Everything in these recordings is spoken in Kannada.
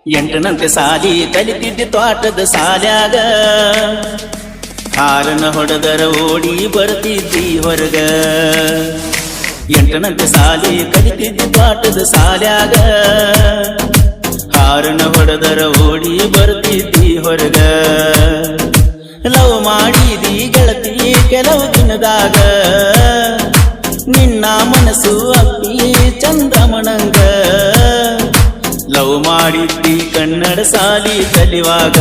ಎಂಟನಂತೆ ಸಾಲಿ ಕಲಿತಿದ್ದೆ ತ್ವಾಟದ ಸಾಲ್ಯಾಗ ಹಾರನ ಹೊಡೆದರ ಓಡಿ ಬರ್ತಿದ್ದಿ ಹೊರಗ ಎಂಟನಂತೆ ಸಾಲಿ ಕಲಿತಿದ್ದೆ ತ್ವಾಟದ ಸಾಲ್ಯಾಗ ಹಾರನ ಹೊಡೆದರ ಓಡಿ ಬರ್ತಿದ್ದಿ ಹೊರಗ ಲವ್ ಮಾಡಿದಿ ಗೆಳತಿ ಕೆಲವು ದಿನದಾಗ ನಿನ್ನ ಮನಸ್ಸು ಅಪ್ಪಿ ಚಂದ್ರಮಣಂಗ ಲವ್ ಮಾಡಿದ್ದಿ ಕನ್ನಡ ಸಾಲಿ ಕಲಿವಾಗ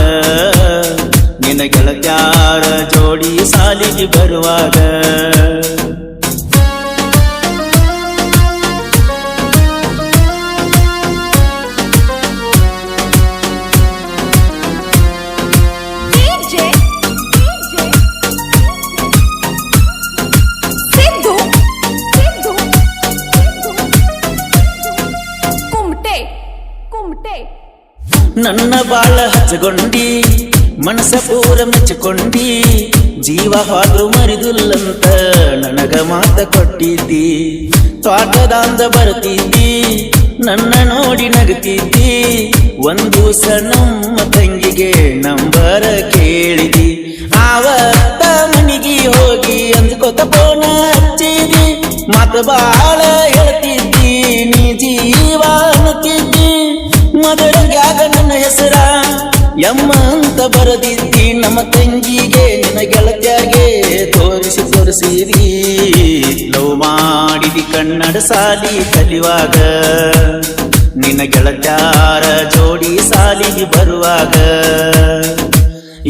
ನಿನ್ನ ಗೆಳತ್ಯಾರ ಜೋಡಿ ಸಾಲಿಗೆ ಬರುವಾಗ ನನ್ನ ಬಾಳ ಹಚ್ಚಗೊಂಡಿ ಮನಸ ಪೂರ ಮೆಚ್ಚಿಕೊಂಡಿ ಜೀವ ಹಾದ್ರು ಮರಿದುಲ್ಲಂತ ನನಗ ಮಾತ ಕೊಟ್ಟಿದ್ದಿ ತ್ವಾಟದಾಂದ ಬರ್ತಿದ್ದಿ ನನ್ನ ನೋಡಿ ನಗತಿದ್ದಿ ಒಂದು ದಿವಸ ನಮ್ಮ ತಂಗಿಗೆ ನಂಬರ ಕೇಳಿದಿ ಆವತ್ತ ಮನಿಗೆ ಹೋಗಿ ಅಂದ್ಕೊತ ಫೋನ ಹಚ್ಚಿದಿ ಮಾತ ಬಾಳ ಹೇಳ್ತಿದ್ದಿ ನೀ ಜೀವ ಅನ್ನತಿದ್ದಿ ಮದರಂಗ್ಯಾಗ ನನ್ನ ಹೆಸರ ಯಮ್ಮ ಅಂತ ಬರದಿದ್ದಿ ನಮ್ಮ ತಂಗಿಗೆ ನಿನ್ನ ಗೆಳತ್ಯಾಗೆ ತೋರಿಸಿದಿ ಲವ್ ಮಾಡಿದಿ ಕನ್ನಡ ಸಾಲಿ ಕಲಿವಾಗ ನಿನ್ನ ಗೆಳತ್ಯಾರ ಜೋಡಿ ಸಾಲಿಗೆ ಬರುವಾಗ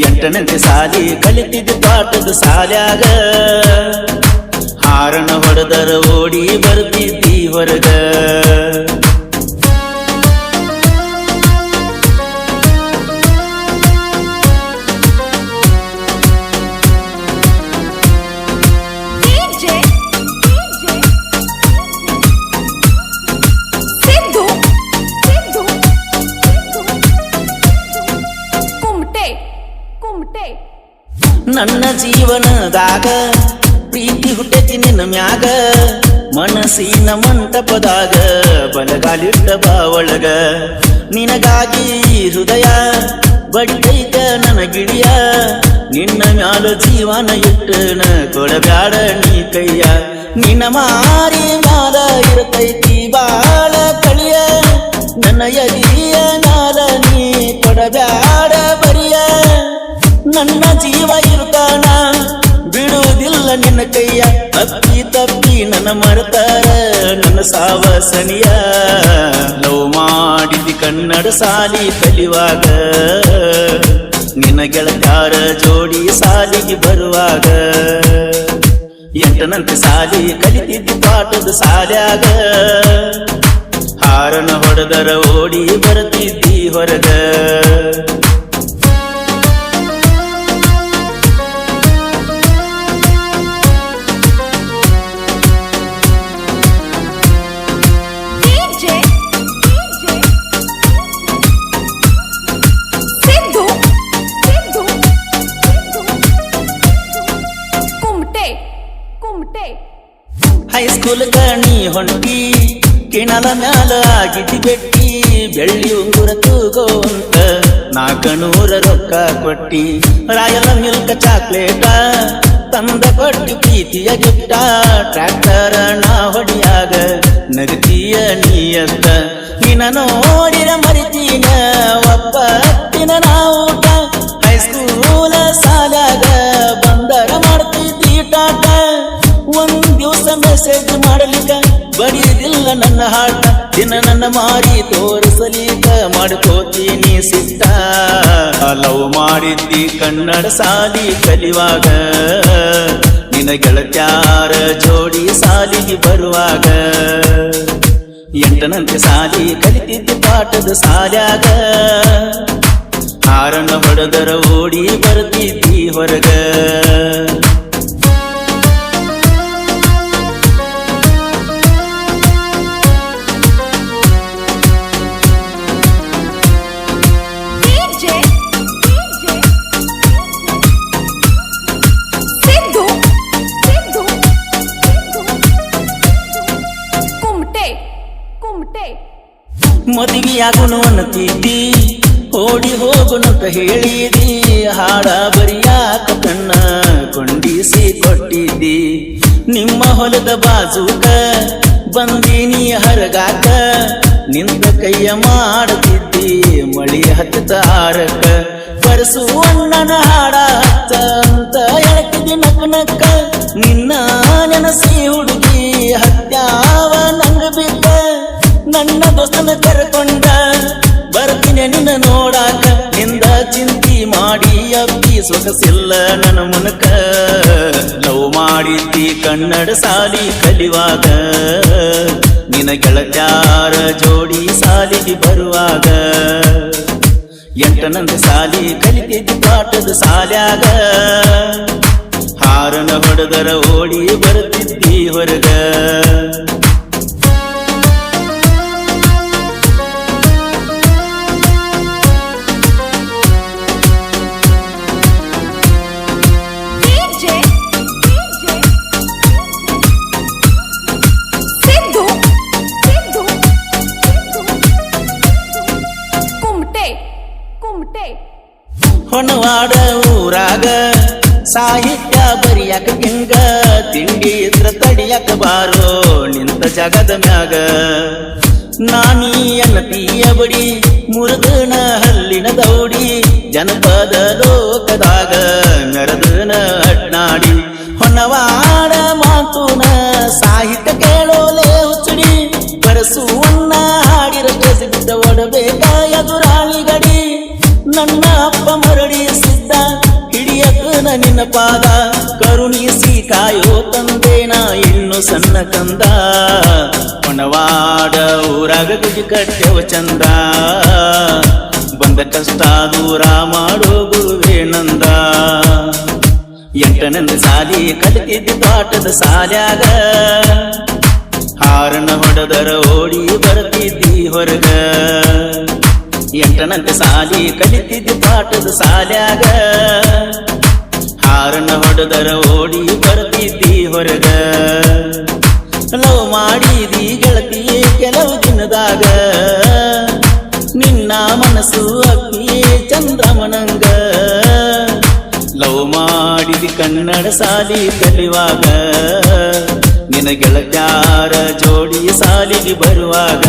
ಎಂಟನಂತೆ ಸಾಲಿ ಕಲಿತಿದ್ದ ತ್ವಾಟದ ಸಾಲ್ಯಾಗ ಹಾರನ ಹೊಡೆದರ ಓಡಿ ಬರ್ತಿದ್ದಿ ಹೊರಗ ನನ್ನ ಜೀವನದಾಗ ಪ್ರೀತಿ ಹುಟ್ಟೈತಿ ನಿನ್ನ ಮ್ಯಾಗ ಮನಸ್ಸಿನ ಮಂಟಪದಾಗ ಬಲಗಾಲಿಟ್ಟ ಬಾವಳಗ ನಿನಗಾಗಿ ಹೃದಯ ಬಡಿತೈತ ನನ್ನ ಗಿಳಿಯ ನಿನ್ನ ಮ್ಯಾಲ ಜೀವನ ಇಟ್ಟನ ಕೊಡಬ್ಯಾಡ ನೀ ಕೈಯ ನಿನ್ನ ಮಾರಿ ಮ್ಯಾಲ ಇರತೈತಿ ಬಾಳ ಕಳಿಯ ನನ್ನ ಎದಿಯ ಮ್ಯಾಲ ನೀ ಕೊಡಬ್ಯಾಡ ಬರಿಯ ನನ್ನ ಜೀವ ಇರುತ್ತಾನ ಬಿಡುವುದಿಲ್ಲ ನಿನ್ನ ಕೈಯ ಅಪ್ಪಿ ತಪ್ಪಿ ನನ್ನ ಮರೆತಾರ ನನ್ನ ಸಾವಸನಿಯ ಲವ್ ಮಾಡಿದಿ ಕನ್ನಡ ಸಾಲಿ ಕಲಿವಾಗ ನಿನ್ನ ಗೆಳತ್ಯಾರ ಜೋಡಿ ಸಾಲಿಗೆ ಬರುವಾಗ ಎಂಟನಂತೆ ಸಾಲಿ ಕಲಿತಿದ್ದಿ ತ್ವಾಟದ ಸಾಲ್ಯಾಗ ಹಾರನ ಹೊಡೆದರ ಓಡಿ ಬರ್ತಿದ್ದಿ ಹೊರಗ ಹೈಸ್ಕೂಲ್ ಕಣಿ ಹೊಂಟಿ ಕಿಣಲ ಮ್ಯಾಲ ಆಗಿದ್ದಿ ಬೆಟ್ಟಿ ಬೆಳ್ಳಿ ಉಂಗುರ ತೂಗೋಂತ 400 ರೊಕ್ಕ ಕೊಟ್ಟಿ ರಾಯಲ ಮಿಲ್ಕ ಚಾಕ್ಲೇಟ ತಂದ ಕೊಟ್ಟಿ ಪ್ರೀತಿಯ ಗಿಫ್ಟ ಟ್ರ್ಯಾಕ್ಟರ ನಾ ಹೊಡಿಯಾಗ ನಗತಿಯ ನೀಯತ್ತ ನಿನ್ನ ನೋಡಿರ ಮರಿತೀನ ಒಪ್ಪತ್ತಿನ ನಾ ಊಟ ಹೈಸ್ಕೂಲ ಸಾಲಾಗ ಬಂದರ ಮಾಡ್ತಿದ್ದಿ ಟಾಟ ಒಂದ್ ದಿವಸ ಮೆಸೇಜ್ ಮಾಡಲಿಕ್ಕ ಬಡಿದಿಲ್ಲ ನನ್ನ ಹಾಟ ದಿನ ನನ್ನ ಮಾರಿ ತೋರಿಸಲಿಕ್ಕ ಮಾಡ್ಕೋತೀನಿ ಸಿಟ್ಟ ಲವ್ ಮಾಡಿದ್ದಿ ಕನ್ನಡ ಸಾಲಿ ಕಲಿವಾಗ ನಿನ್ನ ಗೆಳತ್ಯಾರ ಜೋಡಿ ಸಾಲಿಗೆ ಬರುವಾಗ ಎಂಟನಂತೆ ಸಾಲಿ ಕಲಿತಿದ್ದಿ ಪಾಠದ ಸಾಲ್ಯಾಗ ಹಾರನ ಹೊಡೆದರ ಓಡಿ ಬರ್ತಿದ್ದಿ ಹೊರಗ ಮದುವೆ ಮದುವೆಯಾಗುನು ಅನ್ನತಿದ್ದಿ ಓಡಿ ಹೋಗುನಂತ ಹೇಳಿದಿ ಹಾಡ ಬರಿಯಾಕ ಕಣ್ಣ ಕೊಂಡಿಸಿ ಕೊಟ್ಟಿದ್ದಿ ನಿಮ್ಮ ಹೊಲದ ಬಾಜೂಕ ಬಂದೀನಿ ಹರಗಾಕ ನಿಂತ ಕೈಯ ಮಾಡುತ್ತಿದ್ದಿ ಮಳಿ ಹತ್ತ ಹಾರಕ ಬರಸು ಅಣ್ಣನ ಹಾಡ ಹತ್ತ ಅಂತ ಹೇಳ್ತಿದ್ದಿ ನಕ್ಕ ನಕ್ಕ ನಿನ್ನ ನೆನಸಿ ಹುಡುಗಿ ಹತ್ಯಾವ ನಂಗ ಬಿದ್ದ ನನ್ನ ದೋಸ್ತನ ಕರ್ಕೊಂಡ ಬರ್ತೀನಿ ನಿನ್ನ ನೋಡಾಕ ನಿಂದ ಚಿಂತಿ ಮಾಡಿ ಅಬ್ಬಿ ಸೊಗಸಿಲ್ಲ ನನ್ನ ಮುನಕ ಲವ್ ಮಾಡಿದ್ದಿ ಕನ್ನಡ ಸಾಲಿ ಕಲಿವಾಗ ನಿನ್ನ ಗೆಳತ್ಯಾರ ಜೋಡಿ ಸಾಲಿಗೆ ಬರುವಾಗ ಎಂಟನಂದ ಸಾಲಿ ಕಲಿತಿದ್ದಿ ಪಾಠದ ಸಾಲ್ಯಾಗ ಹಾರನ ಹೊಡೆದರ ಓಡಿ ಬರುತ್ತಿದ್ದಿ ಹೊರಗ ಹೊಣವಾಡ ಊರಾಗ ಸಾಹಿತ್ಯ ಬರಿಯಾಕ ಹಿಂಗ ತಿಂಡಿ ಇದ್ರ ತಡಿಯಾಕ ಬಾರೋ ನಿಂತ ಜಗದ ಮ್ಯಾಗ ನಾನೀ ಅನ್ನತೀಯ ಬಡಿ ಮುರಿದನ ಹಲ್ಲಿನ ದೌಡಿ ಜನಪದ ಲೋಕದಾಗ ಮೆರದನ ಅಡ್ನಾಡಿ ಹೊಣವಾಡ ಮಾತುನ ಸಾಹಿತ್ಯ ಕೇಳೋಲೆ ಹುಚ್ಚಡಿ ಬರಸುವನ್ನ ಹಾಡಿರಷ್ಟೇ ಸಿದ್ಧ ಒಡಬೇಕ ಎದುರಾಳಿ ಗಡಿ ನನ್ನ ಅಪ್ಪ ಮರಳಿಸಿದ್ದ ಹಿಡಿಯಕನ ನಿನ್ನ ಪಾದ ಕರುಣಿಸಿ ಕಾಯೋ ತಂದೇನ ಇನ್ನು ಸಣ್ಣ ಕಂದ ಹೊಣವಾಡ ಊರಾಗ ಗುಡಿ ಕಟ್ಟೆವ ಚಂದ ಬಂದ ಕಷ್ಟ ದೂರ ಮಾಡೋ ಗುರುವೇ ನಂದ ಎಂಟನಂದ ಸಾಲಿ ಕಲಿತಿದ್ದಿ ತೋಟದ ಸಾಲ್ಯಾಗ ಹಾರನ ಹೊಡೆದರ ಓಡಿ ಬರ್ತಿದ್ದಿ ಹೊರಗ ಎಂಟನಂತೆ ಸಾಲಿ ಕಲಿತಿದ್ದಿ ಪಾಠದ ಸಾಲ್ಯಾಗ ಹಾರನ ಹೊಡೆದರ ಓಡಿ ಬರ್ತಿದ್ದಿ ಹೊರಗ ಲವ್ ಮಾಡಿದಿ ಗೆಳತಿಯೇ ಕೆಲವು ದಿನದಾಗ ನಿನ್ನ ಮನಸ್ಸು ಅಕ್ಕಿಯೇ ಚಂದ್ರಮನಂಗ ಲವ್ ಮಾಡಿದಿ ಕನ್ನಡ ಸಾಲಿ ಕಲಿವಾಗ ನಿನ್ನ ಗೆಳತ್ಯಾರ ಜೋಡಿ ಸಾಲಿಗೆ ಬರುವಾಗ